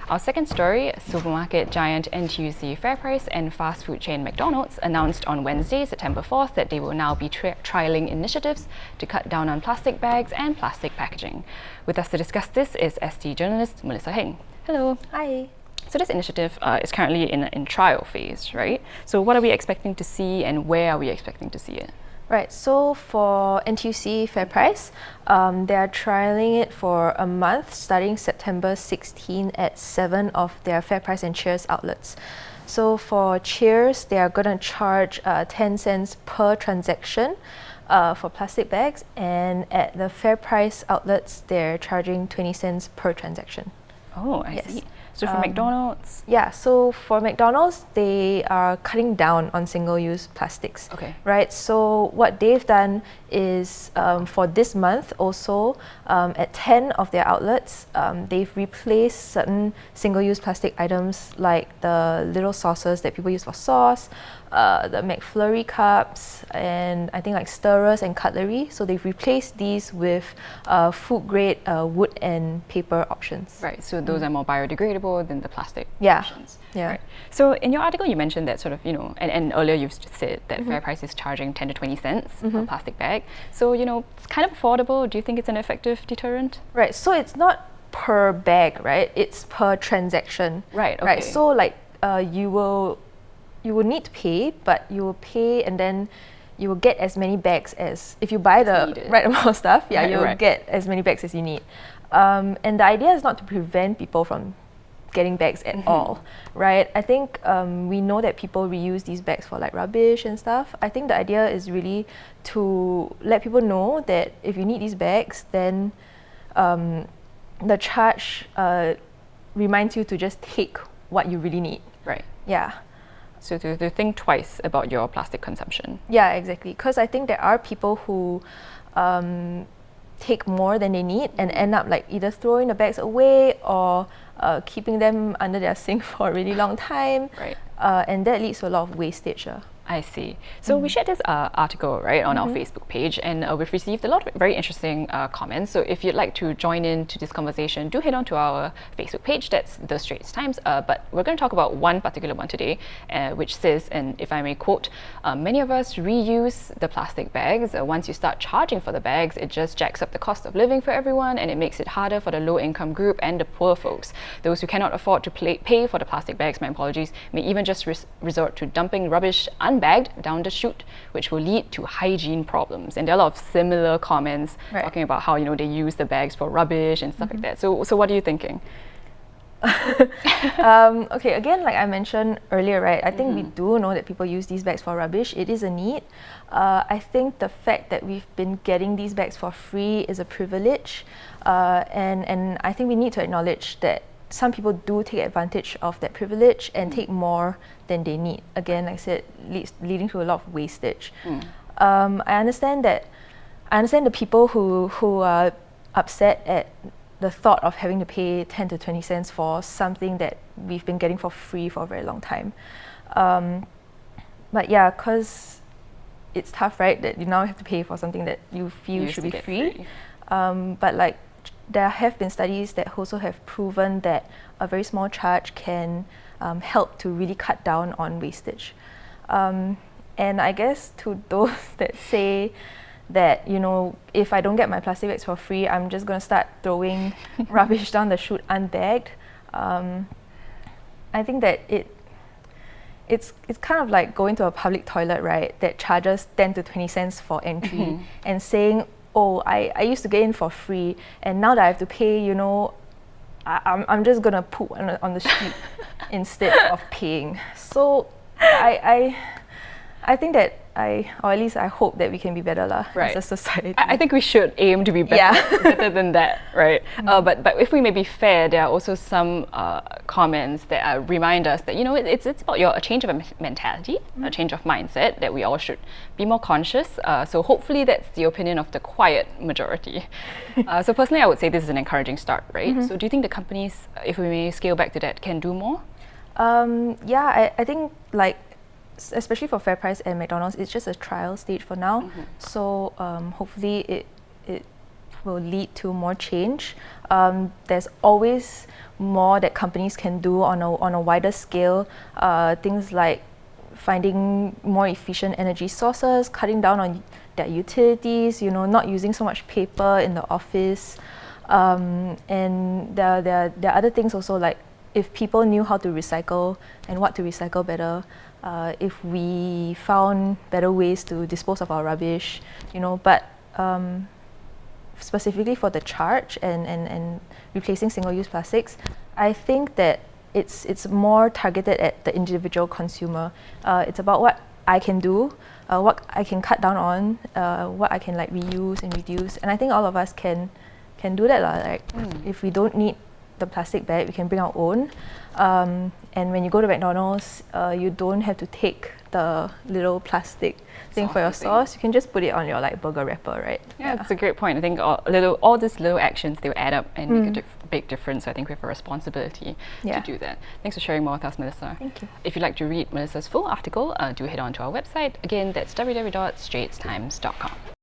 Our second story, supermarket giant NTUC FairPrice and fast food chain McDonald's announced on Wednesday, September 4th, that they will now be trialling initiatives to cut down on plastic bags and plastic packaging. With us to discuss this is ST journalist Melissa Heng. Hello. Hi. So this initiative is currently in trial phase, right? So what are we expecting to see and where are we expecting to see it? Right, so for NTUC FairPrice, they are trialling it for a month starting September 16 at 7 of their FairPrice and Cheers outlets. So for Cheers, they are going to charge 10 cents per transaction for plastic bags, and at the FairPrice outlets, they're charging 20 cents per transaction. Oh, I see. So for McDonald's? Yeah, so for McDonald's, they are cutting down on single-use plastics. Okay. Right, so what they've done is for this month also, at 10 of their outlets, they've replaced certain single-use plastic items like the little saucers that people use for sauce, the McFlurry cups, and I think like stirrers and cutlery. So they've replaced these with food-grade wood and paper options. Right, so those are more biodegradable than the plastic Yeah. options. Yeah. Right. So in your article, you mentioned that sort of, and earlier you've said that FairPrice is charging 10 to 20 cents per plastic bag. So, it's kind of affordable. Do you think it's an effective deterrent? Right, so it's not per bag, right? It's per transaction. Right, okay. Right, so like you will need to pay, but you will pay and then you will get as many bags as, if you buy the right amount of stuff, yeah, you'll get as many bags as you need. And the idea is not to prevent people from getting bags at all, right? I think we know that people reuse these bags for like rubbish and stuff. I think the idea is really to let people know that if you need these bags, then the charge reminds you to just take what you really need. Right. Yeah. So to think twice about your plastic consumption. Yeah, exactly. Because I think there are people who take more than they need and end up like either throwing the bags away or keeping them under their sink for a really long time. Right. And that leads to a lot of wastage. I see. So we shared this article, right, on our Facebook page, and we've received a lot of very interesting comments. So if you'd like to join in to this conversation, do head on to our Facebook page. That's the Straits Times. But we're going to talk about one particular one today, which says, and if I may quote, many of us reuse the plastic bags. Once you start charging for the bags, it just jacks up the cost of living for everyone, and it makes it harder for the low-income group and the poor folks. Those who cannot afford to pay for the plastic bags, my apologies, may even just resort to dumping rubbish unbagged down the chute, which will lead to hygiene problems. And there are a lot of similar comments talking about how they use the bags for rubbish and stuff like that. So what are you thinking? Okay, again, like I mentioned earlier, right, I think we do know that people use these bags for rubbish. It is a need. I think the fact that we've been getting these bags for free is a privilege, and I think we need to acknowledge that some people do take advantage of that privilege and take more than they need. Again, like I said, leading to a lot of wastage. I understand the people who are upset at the thought of having to pay 10 to 20 cents for something that we've been getting for free for a very long time. But yeah, because it's tough, right, that you now have to pay for something that you feel should be free. But like, there have been studies that also have proven that a very small charge can help to really cut down on wastage. And I guess to those that say that, if I don't get my plastic bags for free, I'm just going to start throwing rubbish down the chute unbagged. I think that it's kind of like going to a public toilet, right, that charges 10 to 20 cents for entry and saying, oh, I used to get in for free, and now that I have to pay, I'm just gonna poop on the street instead of paying. So I think that or at least I hope that we can be better as a society. I think we should aim to be better than that, right? But if we may be fair, there are also some comments that remind us that it's about a change of a mentality, a change of mindset, that we all should be more conscious. So hopefully that's the opinion of the quiet majority. So personally, I would say this is an encouraging start, right? So do you think the companies, if we may scale back to that, can do more? I think like, especially for FairPrice and McDonald's, it's just a trial stage for now. So hopefully it will lead to more change. There's always more that companies can do on a wider scale. Things like finding more efficient energy sources, cutting down on their utilities, not using so much paper in the office. And there are other things also, like if people knew how to recycle and what to recycle better, if we found better ways to dispose of our rubbish, but specifically for the charge and replacing single-use plastics, I think that it's more targeted at the individual consumer. It's about what I can do, what I can cut down on, what I can like reuse and reduce, and I think all of us can do that. Like if we don't need the plastic bag, we can bring our own. And when you go to McDonald's, you don't have to take the little plastic thing for your sauce. You can just put it on your like burger wrapper, right? Yeah, that's a great point. I think all these little actions, they'll add up and make a big difference. So I think we have a responsibility to do that. Thanks for sharing more with us, Melissa. Thank you. If you'd like to read Melissa's full article, do head on to our website. Again, that's www.straitstimes.com.